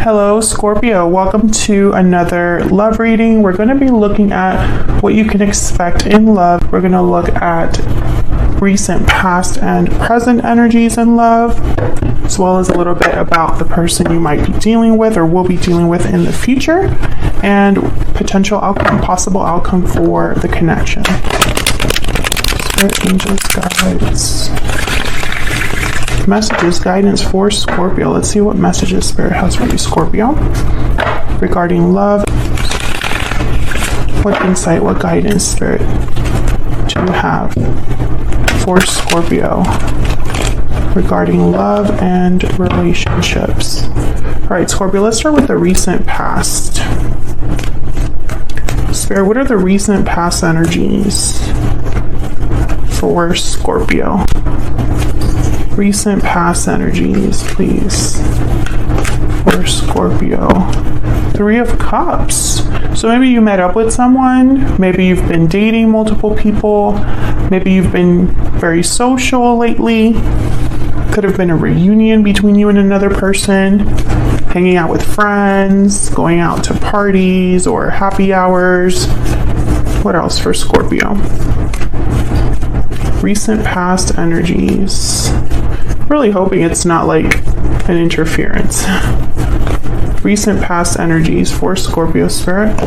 Hello, Scorpio. Welcome to another love reading. We're going to be looking at what you can expect in love. We're going to look at recent past and present energies in love, as well as a little bit about the person you might be dealing with or will be dealing with in the future, and potential outcome, possible outcome for the connection. Spirit, angels, guides. Messages, guidance for Scorpio. Let's see what messages Spirit has for you, Scorpio, regarding love. What insight, what guidance, Spirit, do you have for Scorpio regarding love and relationships? All right, Scorpio, let's start with the recent past. Spirit, what are the recent past energies for Scorpio? Recent past energies, please, for Scorpio. Three of Cups. So maybe you met up with someone, maybe you've been dating multiple people, maybe you've been very social lately. Could have been a reunion between you and another person, hanging out with friends, going out to parties or happy hours. What else for Scorpio? Recent past energies. Really hoping it's not like an interference. Recent past energies for Scorpio, Spirit.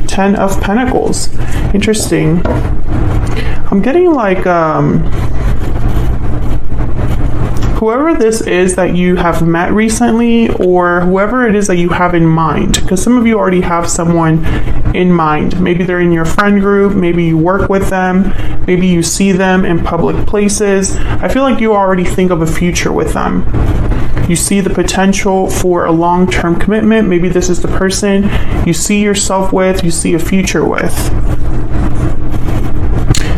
10 of Pentacles. Interesting. I'm getting like whoever this is that you have met recently, or whoever it is that you have in mind, because some of you already have someone in mind. Maybe they're in your friend group, maybe you work with them, maybe you see them in public places. I feel like you already think of a future with them. You see the potential for a long-term commitment. Maybe this is the person you see yourself with, you see a future with.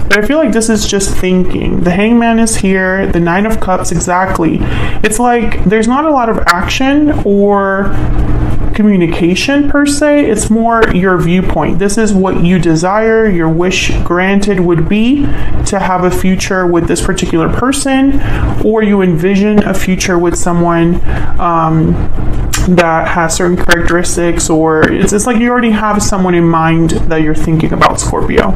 But I feel like this is just thinking. The Hangman is here, the Nine of Cups, exactly. It's like there's not a lot of action or communication per se. It's more your viewpoint. This is what you desire, your wish granted would be to have a future with this particular person, or you envision a future with someone that has certain characteristics, or it's like you already have someone in mind that you're thinking about, Scorpio.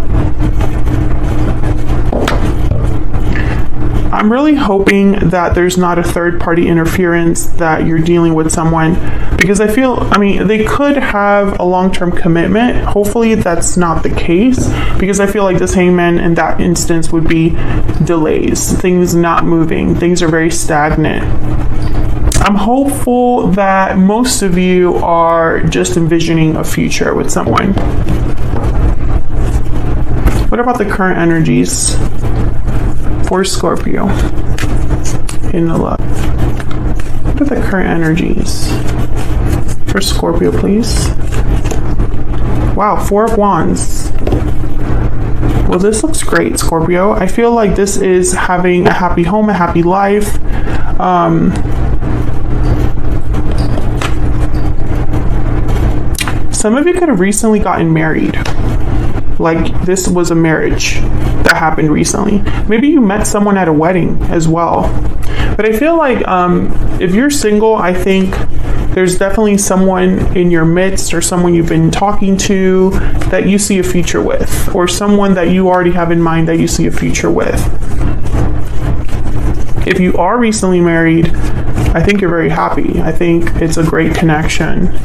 I'm really hoping that there's not a third-party interference, that you're dealing with someone, because I feel, they could have a long-term commitment. Hopefully that's not the case, because I feel like this Hangman in that instance would be delays, things not moving, things are very stagnant. I'm hopeful that most of you are just envisioning a future with someone. What about the current energies for Scorpio in the love? What are the current energies for Scorpio, please? Wow, Four of Wands. Well, this looks great, Scorpio. I feel like this is having a happy home, a happy life. Some of you could have recently gotten married. Like this was a marriage that happened recently. Maybe you met someone at a wedding as well. But I feel like if you're single, I think there's definitely someone in your midst, or someone you've been talking to that you see a future with, or someone that you already have in mind that you see a future with. If you are recently married, I think you're very happy. I think it's a great connection.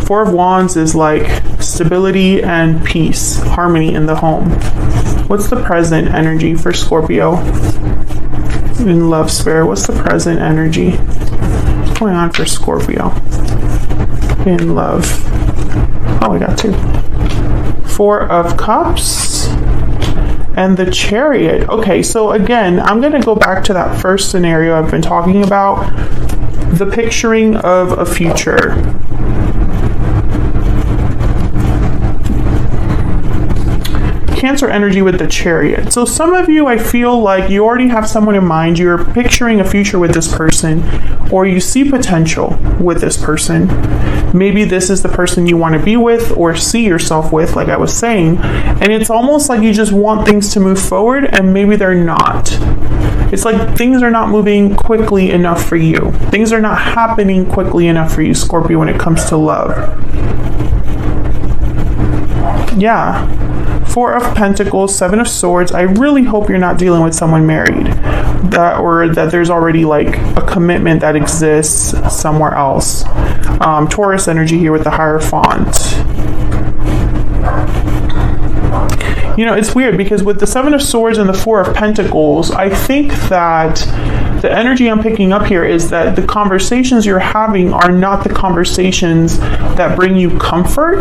Four of Wands is like stability and peace, harmony in the home. What's the present energy for Scorpio in love, Spirit? What's the present energy? What's going on for Scorpio in love? Oh, I got two. Four of Cups and the Chariot. Okay, so again, I'm going to go back to that first scenario I've been talking about, the picturing of a future. Cancer energy with the Chariot. So some of you, I feel like you already have someone in mind. You're picturing a future with this person, or you see potential with this person. Maybe this is the person you want to be with or see yourself with, like I was saying. And it's almost like you just want things to move forward, and maybe they're not. It's like things are not moving quickly enough for you. Things are not happening quickly enough for you, Scorpio, when it comes to love. Yeah. Four of Pentacles, Seven of Swords. I really hope you're not dealing with someone married, or that there's already like a commitment that exists somewhere else. Taurus energy here with the Hierophant. You know, it's weird because with the Seven of Swords and the Four of Pentacles, I think that the energy I'm picking up here is that the conversations you're having are not the conversations that bring you comfort.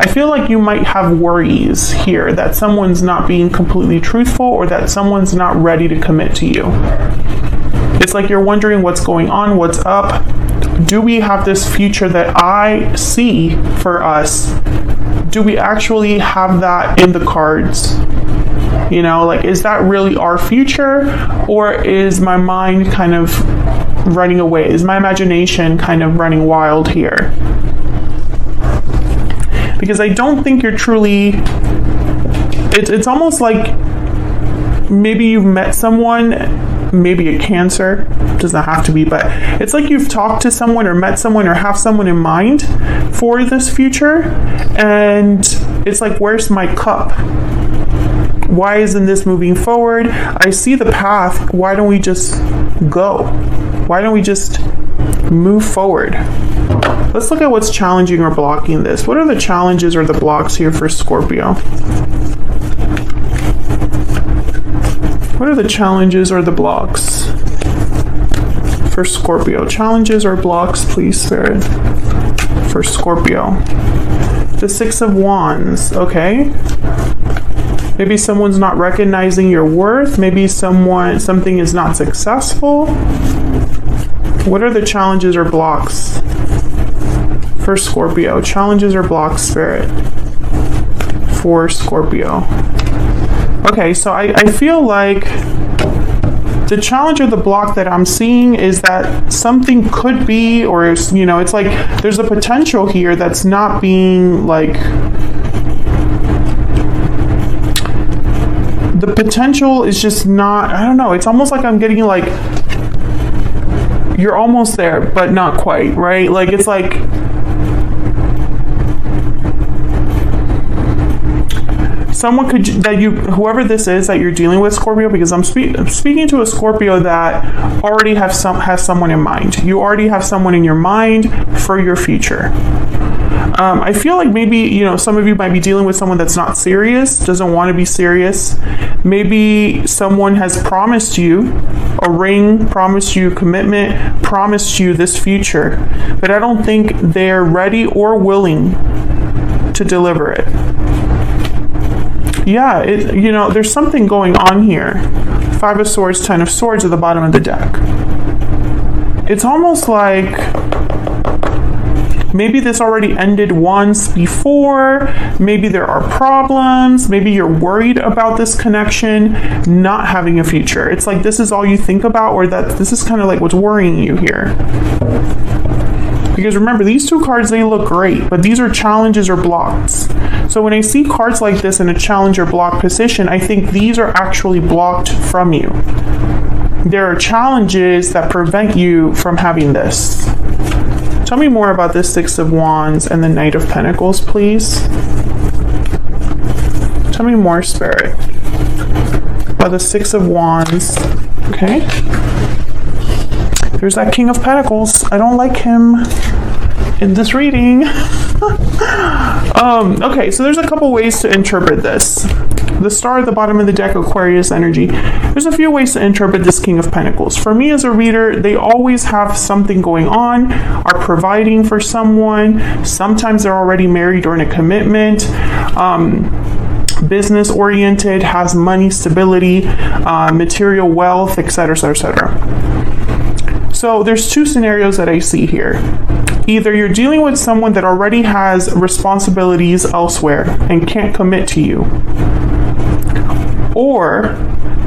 I feel like you might have worries here that someone's not being completely truthful or that someone's not ready to commit to you. It's like you're wondering what's going on, what's up. Do we have this future that I see for us? Do we actually have that in the cards? You know, like, is that really our future, or is my mind kind of running away? Is my imagination kind of running wild here? Because I don't think you're truly, it's almost like maybe you've met someone, maybe a Cancer, doesn't have to be, but it's like you've talked to someone or met someone or have someone in mind for this future, and it's like, where's my cup? Why isn't this moving forward? I see the path. Why don't we just go? Why don't we just move forward? Let's look at what's challenging or blocking this. What are the challenges or the blocks here for Scorpio? What are the challenges or the blocks for Scorpio? Challenges or blocks, please, Spirit, for Scorpio. The Six of Wands, okay. Maybe someone's not recognizing your worth. Maybe something is not successful. What are the challenges or blocks for Scorpio? Challenges or blocks, Spirit, for Scorpio. Okay, so I feel like the challenge or the block that I'm seeing is that something could be, or, you know, it's like there's a potential here that's not being, like, the potential is just not, I don't know, it's almost like I'm getting like, you're almost there, but not quite, right? Like, it's like, someone could, whoever this is that you're dealing with, Scorpio, because I'm speaking to a Scorpio that already has someone in mind. You already have someone in your mind for your future. I feel like maybe, you know, some of you might be dealing with someone that's not serious, doesn't want to be serious. Maybe someone has promised you a ring, promised you commitment, promised you this future, but I don't think they're ready or willing to deliver it. Yeah, you know, there's something going on here. Five of Swords, Ten of Swords at the bottom of the deck. It's almost like maybe this already ended once before. Maybe there are problems. Maybe you're worried about this connection not having a future. It's like this is all you think about, or that this is kind of like what's worrying you here. Because remember, these two cards, they look great, but these are challenges or blocks. So when I see cards like this in a challenge or block position, I think these are actually blocked from you. There are challenges that prevent you from having this. Tell me more about this Six of Wands and the Knight of Pentacles, please. Tell me more, Spirit, about the Six of Wands. Okay. There's that King of Pentacles. I don't like him in this reading. Okay, so there's a couple ways to interpret this. The star at the bottom of the deck, Aquarius energy. There's a few ways to interpret this King of Pentacles. For me as a reader, they always have something going on, are providing for someone. Sometimes they're already married or in a commitment. Business oriented, has money, stability, material wealth, etc., etc., etc. So there's two scenarios that I see here. Either you're dealing with someone that already has responsibilities elsewhere and can't commit to you, or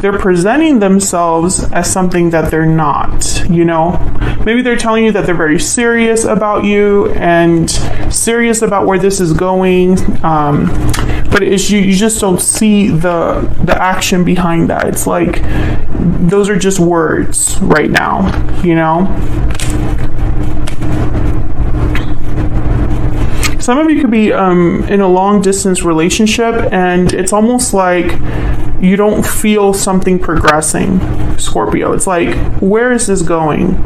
they're presenting themselves as something that they're not, you know? Maybe they're telling you that they're very serious about you and serious about where this is going, but it's you just don't see the action behind that. It's like those are just words right now, you know. Some of you could be in a long distance relationship, and it's almost like you don't feel something progressing, Scorpio. It's like, where is this going?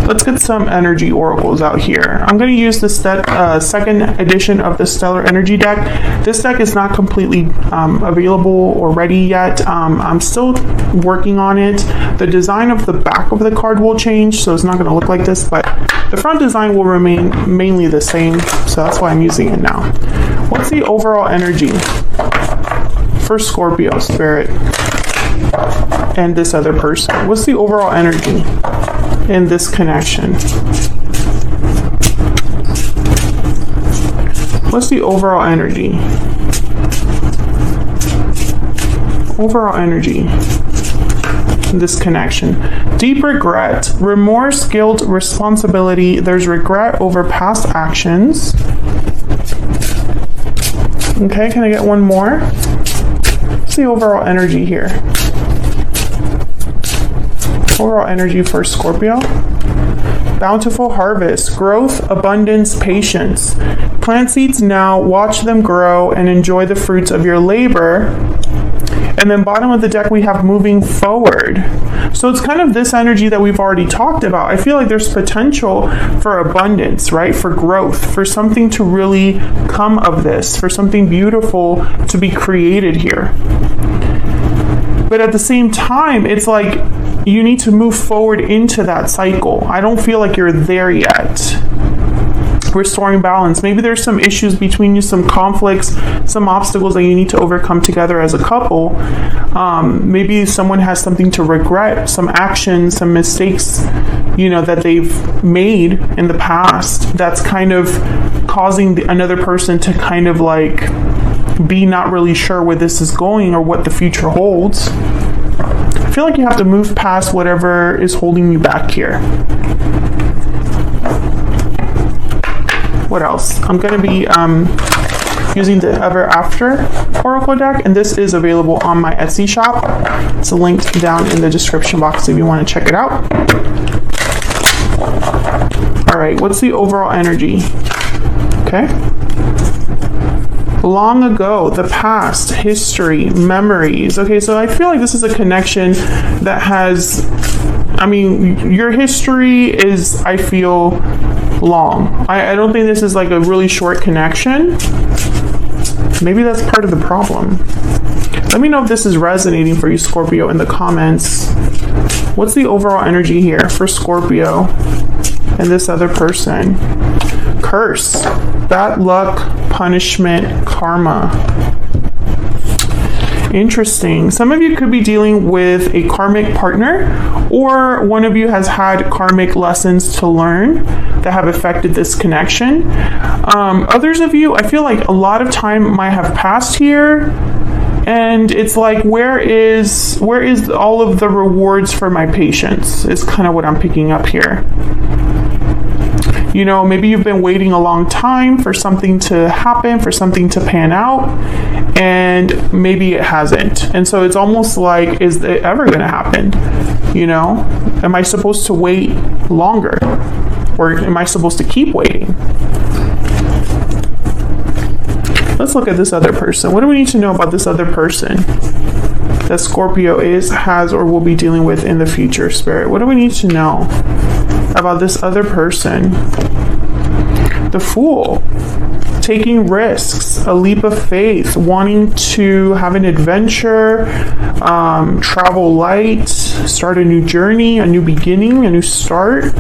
Let's get some energy oracles out here. I'm going to use the second edition of the Stellar Energy deck. This deck is not completely available or ready yet. I'm still working on it. The design of the back of the card will change, so it's not going to look like this, but the front design will remain mainly the same, so that's why I'm using it now. What's the overall energy for Scorpio, Spirit, and this other person? What's the overall energy in this connection? What's the overall energy? Overall energy in this connection. Deep regret, remorse, guilt, responsibility. There's regret over past actions. Okay, can I get one more? What's the overall energy here? Overall energy for Scorpio. Bountiful harvest, growth, abundance, patience. Plant seeds now, watch them grow, and enjoy the fruits of your labor. And then bottom of the deck, we have moving forward. So it's kind of this energy that we've already talked about. I feel like there's potential for abundance, right? For growth, for something to really come of this, for something beautiful to be created here. But at the same time, it's like you need to move forward into that cycle. I don't feel like you're there yet. Restoring balance. Maybe there's some issues between you, some conflicts, some obstacles that you need to overcome together as a couple. Maybe someone has something to regret, some actions, some mistakes, you know, that they've made in the past that's kind of causing another person to kind of like be not really sure where this is going or what the future holds. I feel like you have to move past whatever is holding you back here. What else? I'm going to be using the Ever After Oracle deck, and this is available on my Etsy shop. It's linked down in the description box if you want to check it out. All right, what's the overall energy? Okay. Long ago, the past, history, memories. Okay, so I feel like this is a connection that has, I mean, your history is, I feel, long. I don't think this is like a really short connection. Maybe that's part of the problem. Let me know if this is resonating for you, Scorpio, in the comments. What's the overall energy here for Scorpio and this other person? Curse, bad luck, punishment, karma. Interesting. Some of you could be dealing with a karmic partner, or one of you has had karmic lessons to learn that have affected this connection. Others of you, I feel like a lot of time might have passed here, and it's like, where is all of the rewards for my patience is kind of what I'm picking up here. You know, maybe you've been waiting a long time for something to happen, for something to pan out, and maybe it hasn't. And so it's almost like, is it ever going to happen? You know, am I supposed to wait longer? Or am I supposed to keep waiting? Let's look at this other person. What do we need to know about this other person that Scorpio has, or will be dealing with in the future, Spirit? What do we need to know about this other person? The Fool. Taking risks, a leap of faith, wanting to have an adventure, travel light, start a new journey, a new beginning, a new start.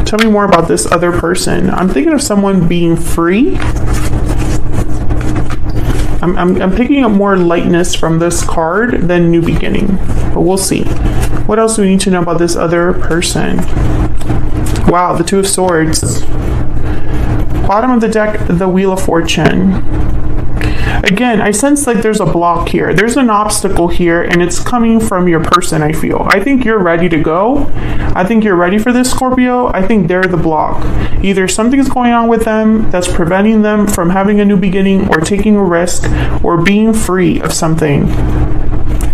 Tell me more about this other person. I'm thinking of someone being free. I'm picking up more lightness from this card than new beginning, but we'll see. What else do we need to know about this other person? Wow, the Two of Swords. Bottom of the deck, the Wheel of Fortune. Again, I sense like there's a block here. There's an obstacle here, and it's coming from your person, I feel. I think you're ready to go. I think you're ready for this, Scorpio. I think they're the block. Either something's going on with them that's preventing them from having a new beginning or taking a risk or being free of something.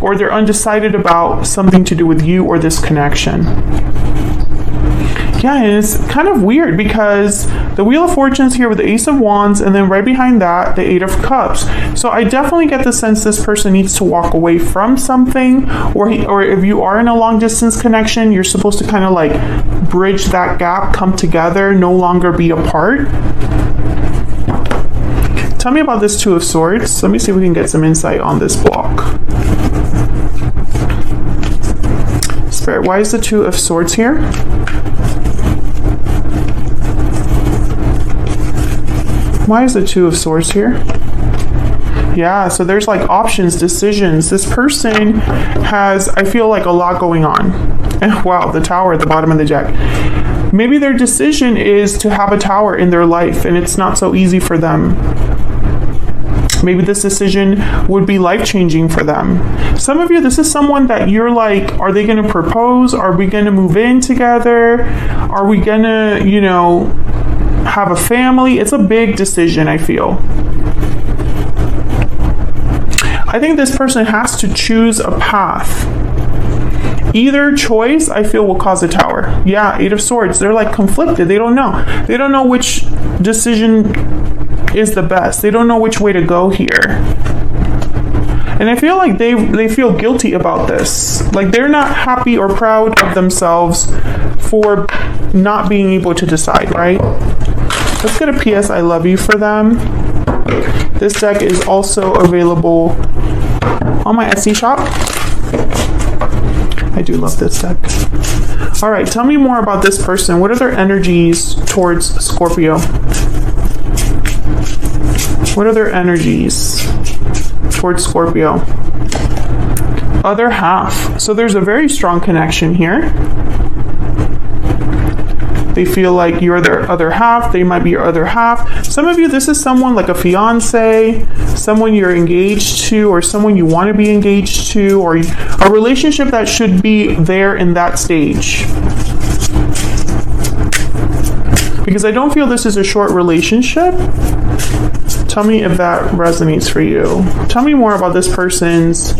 Or they're undecided about something to do with you or this connection. Yeah, and it's kind of weird because the Wheel of Fortune's here with the Ace of Wands, and then right behind that, the Eight of Cups. So I definitely get the sense this person needs to walk away from something, or if you are in a long distance connection, you're supposed to kind of like bridge that gap, come together, no longer be apart. Tell me about this Two of Swords. Let me see if we can get some insight on this block. Spirit, why is the Two of Swords here? Why is the Two of Swords here? Yeah, so there's like options, decisions. This person has, I feel like, a lot going on. And wow, the Tower at the bottom of the deck. Maybe their decision is to have a tower in their life, and it's not so easy for them. Maybe this decision would be life-changing for them. Some of you, this is someone that you're like, are they going to propose? Are we going to move in together? Are we going to, you know, have a family? It's a big decision, I feel. I think this person has to choose a path. Either choice, I feel, will cause a tower. Yeah, Eight of Swords. They're like conflicted. They don't know. They don't know which decision is the best. They don't know which way to go here. And I feel like they feel guilty about this. Like they're not happy or proud of themselves for not being able to decide, right? Let's get a PS I love you for them. This deck is also available on my Etsy shop. I do love this deck. All right, tell me more about this person. What are their energies towards Scorpio? What are their energies towards Scorpio? Other half. So there's a very strong connection here. They feel like you're their other half. They might be your other half. Some of you, this is someone like a fiance, someone you're engaged to, or someone you want to be engaged to, or a relationship that should be there in that stage. Because I don't feel this is a short relationship. Tell me if that resonates for you. Tell me more about this person's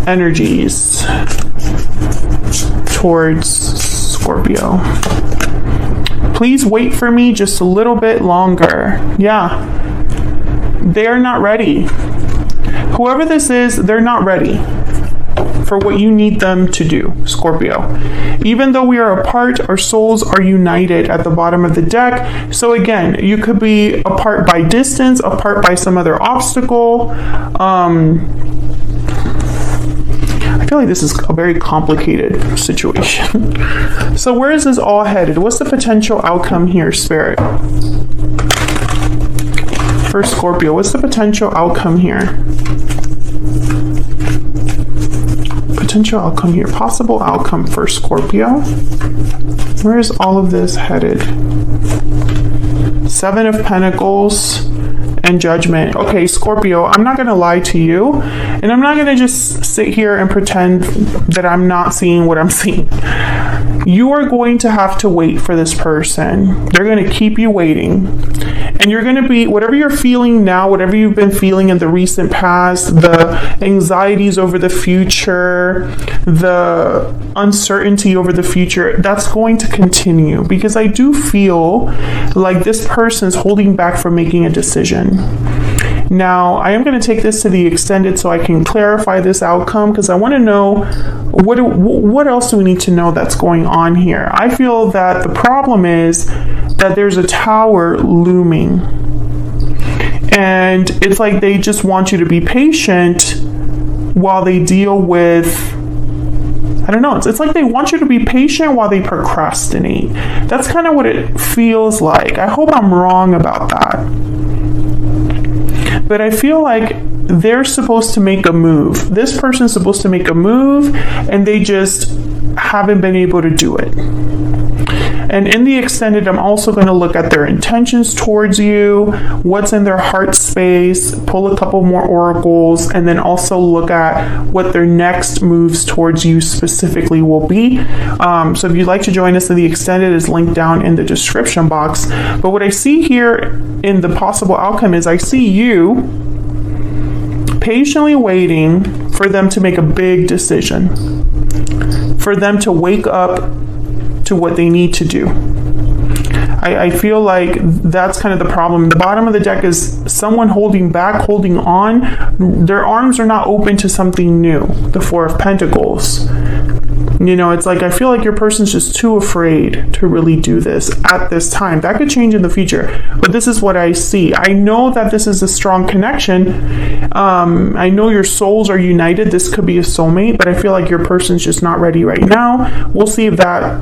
energies towards Scorpio. Please wait for me just a little bit longer. Yeah. They're not ready. Whoever this is, they're not ready for what you need them to do, Scorpio. Even though we are apart, our souls are united at the bottom of the deck. So again, you could be apart by distance, apart by some other obstacle. I feel like this is a very complicated situation. So where is this all headed? What's the potential outcome here, Spirit? For Scorpio, what's the potential outcome here? Potential outcome here. Possible outcome for Scorpio. Where is all of this headed? Seven of Pentacles and Judgment. Okay, Scorpio, I'm not going to lie to you, and I'm not going to just sit here and pretend that I'm not seeing what I'm seeing. You are going to have to wait for this person. They're going to keep you waiting. And you're going to be, whatever you're feeling now, whatever you've been feeling in the recent past, the anxieties over the future, the uncertainty over the future, that's going to continue. Because I do feel like this person's holding back from making a decision. Now, I am going to take this to the extended so I can clarify this outcome, because I want to know what else do we need to know that's going on here. I feel that the problem is that there's a tower looming, and it's like they just want you to be patient while they deal with, I don't know, it's like they want you to be patient while they procrastinate. That's kind of what it feels like. I hope I'm wrong about that. But I feel like they're supposed to make a move. This person's supposed to make a move, and they just haven't been able to do it. And in the extended, I'm also going to look at their intentions towards you, what's in their heart space, pull a couple more oracles, and then also look at what their next moves towards you specifically will be. So if you'd like to join us in the extended, is linked down in the description box. But what I see here in the possible outcome is I see you patiently waiting for them to make a big decision, for them to wake up to what they need to do. I feel like that's kind of the problem. The bottom of the deck is someone holding back, holding on. Their arms are not open to something new. The Four of Pentacles. You know, it's like I feel like your person's just too afraid to really do this at this time. That could change in the future, but this is what I see. I know that this is a strong connection. I know your souls are united. This could be a soulmate, but I feel like your person's just not ready right now. We'll see if that